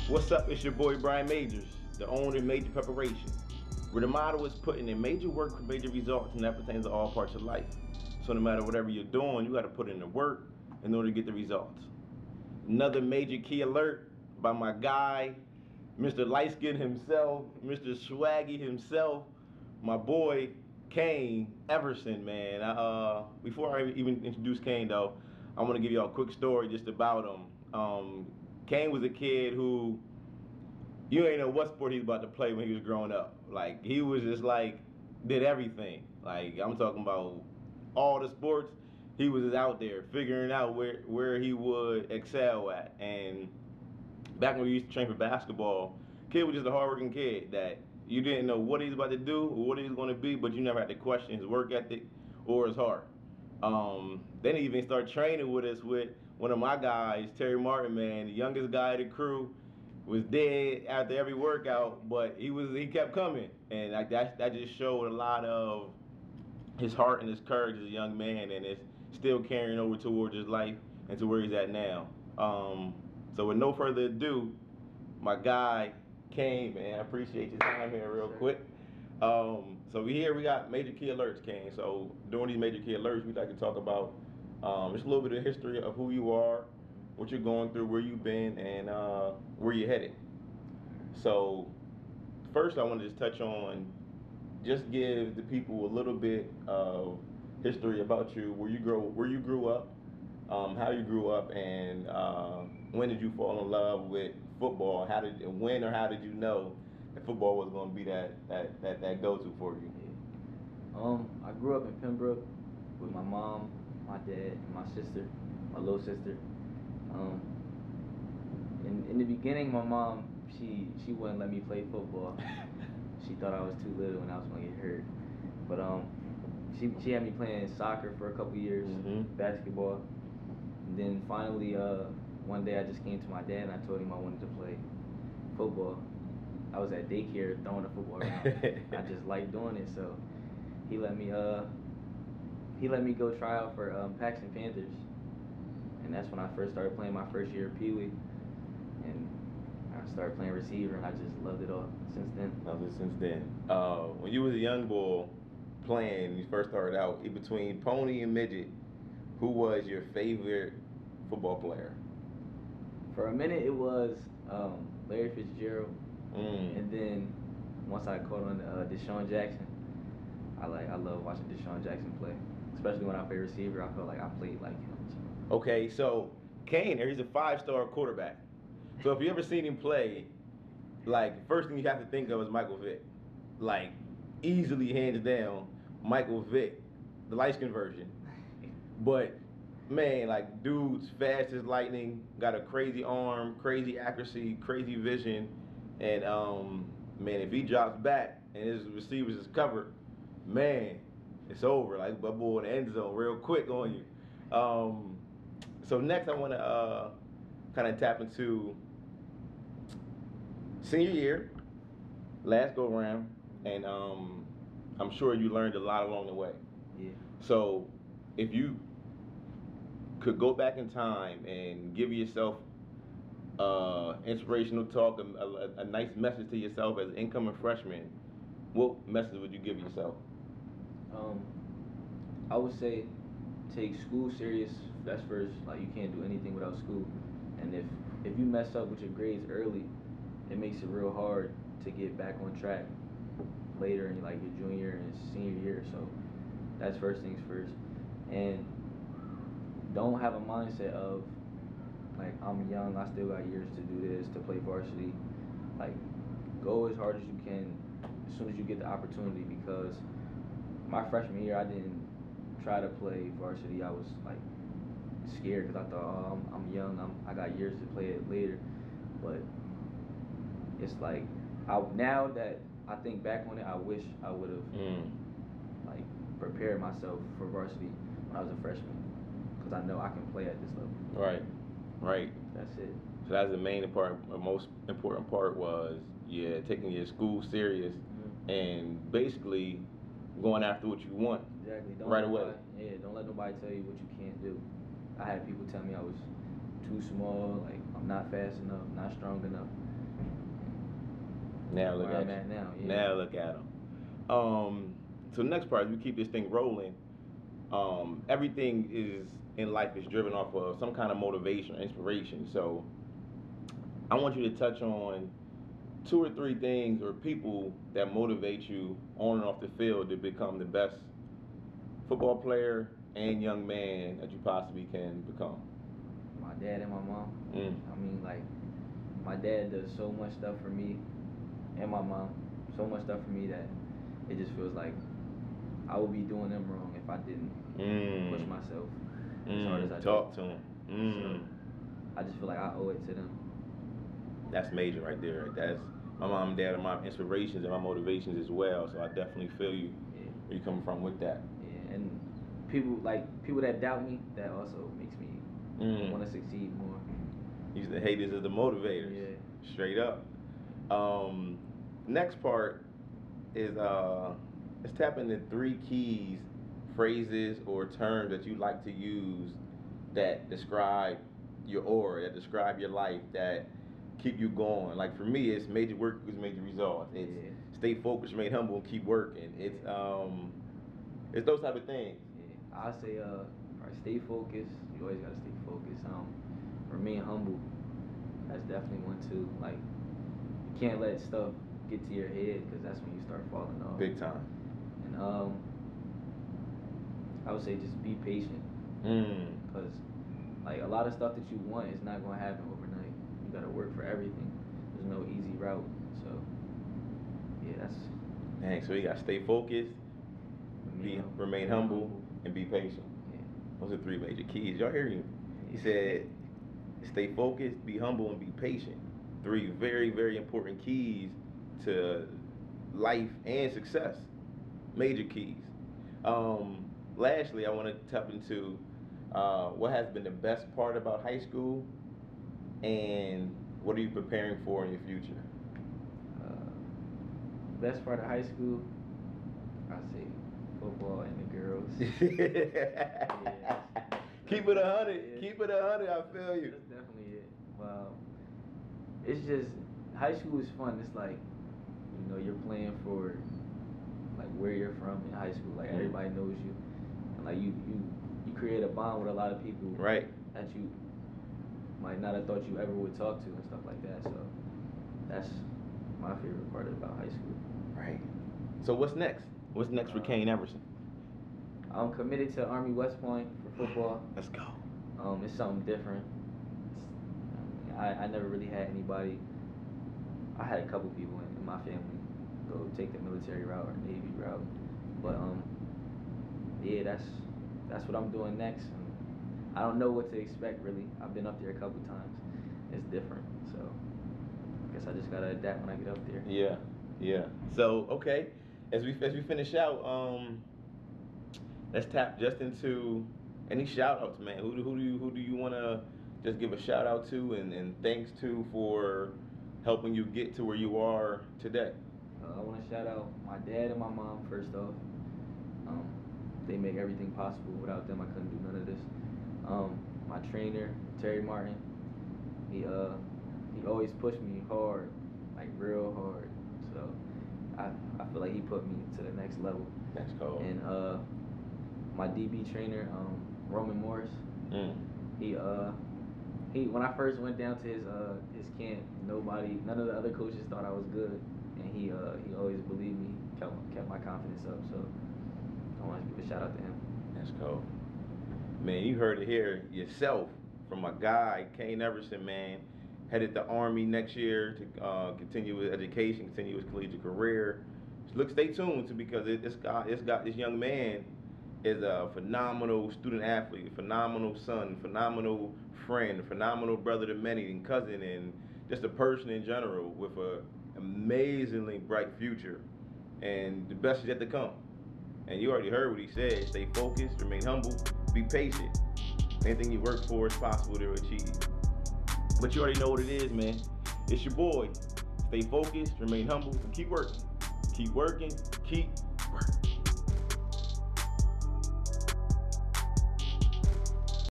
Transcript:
What's up? It's your boy Brian Majors, the owner of Major Preparation, where the motto is putting in major work for major results, and that pertains to all parts of life. So no matter whatever you're doing, you got to put in the work in order to get the results. Another major key alert by my guy, Mr. Lightskin himself, Mr. Swaggy himself, my boy Kane, Everson, man. Before I even introduce Kane, though, I want to give y'all a quick story just about him. Kane was a kid who you ain't know what sport he was about to play when he was growing up. Like he was just like did everything. Like I'm talking about all the sports. He was just out there figuring out where he would excel at. And back when we used to train for basketball, kid was just a hardworking kid that you didn't know what he was about to do or what he was going to be, but you never had to question his work ethic or his heart. Then he even started training with us with one of my guys, Terry Martin, man, the youngest guy of the crew, was dead after every workout, but he kept coming, and like that just showed a lot of his heart and his courage as a young man, and it's still carrying over towards his life and to where he's at now. So with no further ado, my guy Kane, man, I appreciate your time here real quick. So we got major key alerts, Kane. So during these major key alerts, we like to talk about just a little bit of history of who you are, what you're going through, where you've been, and where you're headed. So first, I want to just touch on, just give the people a little bit of history about you, where you grew up, how you grew up, and when did you fall in love with football? When or how did you know that football was going to be that go-to for you? I grew up in Pembroke with my mom, my dad, and my sister, my little sister. In the beginning, my mom she wouldn't let me play football. She thought I was too little and I was gonna get hurt. But she had me playing soccer for a couple years, basketball, and then finally one day I just came to my dad and I told him I wanted to play football. I was at daycare throwing the football around. I just liked doing it, so he let me go try out for Paxton Panthers, and that's when I first started playing my first year of Pee Wee, and I started playing receiver, and I just loved it all since then. When you was a young boy playing, you first started out in between pony and midget, who was your favorite football player? For a minute, it was Larry Fitzgerald, and then once I caught on Deshaun Jackson, I love watching Deshaun Jackson play, especially when I play receiver. I felt like I played like him. Okay, so Kane, he's a 5-star quarterback. So if you ever seen him play, like first thing you have to think of is Michael Vick, like easily hands down Michael Vick, the light skin version. But man, like dude's fast as lightning, got a crazy arm, crazy accuracy, crazy vision, and man, if he drops back and his receivers is covered, man, it's over. Like my boy in the end zone, real quick on you. So next, I want to kind of tap into senior year, last go round, and I'm sure you learned a lot along the way. Yeah. So if you could go back in time and give yourself inspirational talk, a nice message to yourself as an incoming freshman, what message would you give yourself? I would say take school serious. That's first. Like you can't do anything without school, and if you mess up with your grades early, it makes it real hard to get back on track later in like your junior and senior year. So that's first things first, and don't have a mindset of like I'm young, I still got years to do this, to play varsity. Like go as hard as you can as soon as you get the opportunity, because my freshman year I didn't try to play varsity. I was like scared because I thought, oh, I'm young, I got years to play it later. But it's like now that I think back on it, I wish I would have like prepared myself for varsity when I was a freshman, because I know I can play at this level. Right. That's it. So that's the main part. The most important part was taking your school serious and basically going after what you want. Exactly. Away. Yeah, don't let nobody tell you what you can't do. I had people tell me I was too small, like I'm not fast enough, not strong enough. Now look where at I'm you. at now. Yeah. Now look at him. So the next part, as we keep this thing rolling, everything is in life is driven off of some kind of motivation or inspiration. So I want you to touch on 2 or 3 things or people that motivate you on and off the field to become the best football player and young man that you possibly can become. My dad and my mom. Mm. I mean, like, my dad does so much stuff for me, and my mom, so much stuff for me that it just feels like I would be doing them wrong if I didn't push myself as hard as I Talk do. to him. So I just feel like I owe it to them. That's major right there. That's my mom and dad are my inspirations and my motivations as well. So I definitely feel you where you coming from with that. Yeah, and people that doubt me, that also makes me want to succeed more. Use the haters as the motivators. Yeah. Straight up. Next part is let's tap into 3 keys, phrases, or terms that you like to use that describe your aura, that describe your life, that keep you going. Like for me, it's major work equals major results. It's stay focused, remain humble, and keep working. It's those type of things. Yeah, I say stay focused. You always gotta stay focused. Remain humble. That's definitely one too. Like you can't let stuff get to your head because that's when you start falling off. Big time. And I would say just be patient. Because like a lot of stuff that you want is not gonna happen overnight. You gotta work for everything. There's no easy route. So yeah, that's. Dang, so you gotta stay focused, remain humble, and be patient. Yeah. Those are 3 major keys. Y'all hear him? He said, stay focused, be humble, and be patient. 3 very, very important keys to life and success. Major keys. Lastly, I want to tap into what has been the best part about high school, and what are you preparing for in your future? Best part of high school, I say football and the girls. Keep it 100. Keep it 100. I feel you. That's definitely it. Well, it's just high school is fun. It's like you're playing for like where you're from in high school. Like everybody knows you, and like you create a bond with a lot of people. Right. That you might not have thought you ever would talk to and stuff like that. So that's my favorite part about high school. Right. So what's next? What's next for Kane Everson? I'm committed to Army West Point for football. Let's go. It's something different. I never really had anybody. I had a couple people in my family go take the military route or Navy route, but yeah, that's what I'm doing next. And I don't know what to expect really. I've been up there a couple times. It's different, so I guess I just gotta adapt when I get up there. Yeah. So okay, as we finish out, let's tap just into any shout outs, man. Who do you want to just give a shout out to and thanks to for helping you get to where you are today? I want to shout out my dad and my mom first off. They make everything possible. Without them, I couldn't do none of this. My trainer, Terry Martin, he always pushed me hard, like real hard. So I feel like he put me to the next level. That's cool. And my DB trainer, Roman Morris, he when I first went down to his camp, none of the other coaches thought I was good, and he always believed me, kept my confidence up. So I want to give a shout out to him. That's cool. Man, you heard it here yourself from my guy Kane Everson, man. Headed the Army next year to continue his education, continue his collegiate career. Look, stay tuned because this young man is a phenomenal student athlete, a phenomenal son, phenomenal friend, a phenomenal brother to many, and cousin, and just a person in general with an amazingly bright future. And the best is yet to come. And you already heard what he said. Stay focused, remain humble, be patient. Anything you work for is possible to achieve. But you already know what it is, man. It's your boy. Stay focused, remain humble, and keep working. Keep working, keep